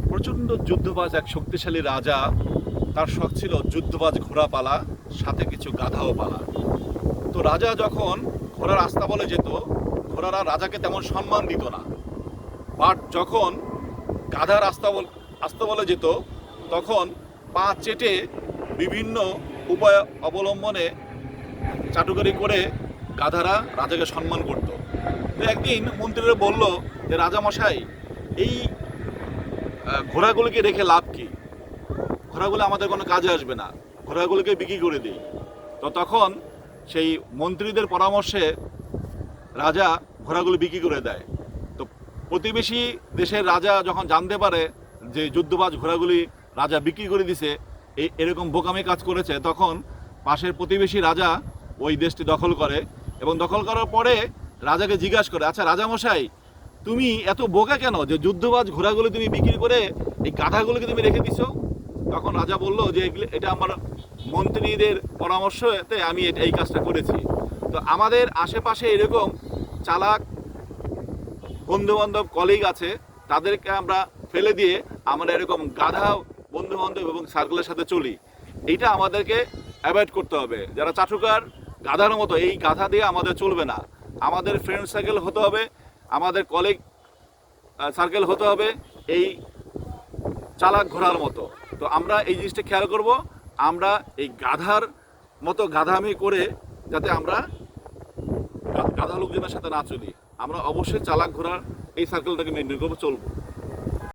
প্রচণ্ড যুদ্ধবাজ এক শক্তিশালী রাজা। তার শখ ছিল যুদ্ধবাজ ঘোড়া পালা, সাথে কিছু গাধাও পালা। তো রাজা যখন ঘোড়ার আস্তাবলে যেত, ঘোড়ারা রাজাকে তেমন সম্মান দিত না। বাট যখন গাধার আস্তাবলে যেত, তখন পা চেটে বিভিন্ন উপায় অবলম্বনে চাটুকারি করে গাধারা রাজাকে সম্মান করত। তো একদিন মন্ত্রীরা বলল যে রাজামশাই, এই ঘোড়াগুলোকে রেখে লাভ কি? ঘোড়াগুলো আমাদের কোনো কাজে আসবে না, ঘোড়াগুলোকে বিক্রি করে দিই। তো তখন সেই মন্ত্রীদের পরামর্শে রাজা ঘোড়াগুলো বিক্রি করে দেয়। তো প্রতিবেশী দেশের রাজা যখন জানতে পারে যে যুদ্ধবাজ ঘোড়াগুলি রাজা বিক্রি করে দিছে, এরকম বোকামি কাজ করেছে, তখন পাশের প্রতিবেশী রাজা ওই দেশটি দখল করে। এবং দখল করার পরে রাজাকে জিজ্ঞাসা করে, আচ্ছা রাজামশাই, তুমি এত বোকা কেন যে যুদ্ধবাজ ঘোড়াগুলো তুমি বিক্রি করে এই গাধাগুলোকে তুমি রেখে দিছো? তখন রাজা বলল যে এটা আমার মন্ত্রীদের পরামর্শতে আমি এই কাজটা করেছি। তো আমাদের আশেপাশে এরকম চালাক বন্ধুবান্ধব কলিগ আছে, তাদেরকে আমরা ফেলে দিয়ে আমরা এরকম গাধা বন্ধুবান্ধব এবং সার্কেলের সাথে চলি। এইটা আমাদেরকে অ্যাভয়েড করতে হবে। যারা চাটুকার গাধার মতো, এই গাধা দিয়ে আমাদের চলবে না। আমাদের ফ্রেন্ড সার্কেল হতে হবে, আমাদের কলিগ সার্কেল হতে হবে এই চালাক ঘোড়ার মতো। তো আমরা এই জিনিসটা খেয়াল করব, আমরা এই গাধার মতো গাধামি করে যাতে আমরা গাধা লোকজনের সাথে না চলি। আমরা অবশ্যই চালাক ঘোড়ার এই সার্কেলটাকে মেনটেন করবো, চলবো।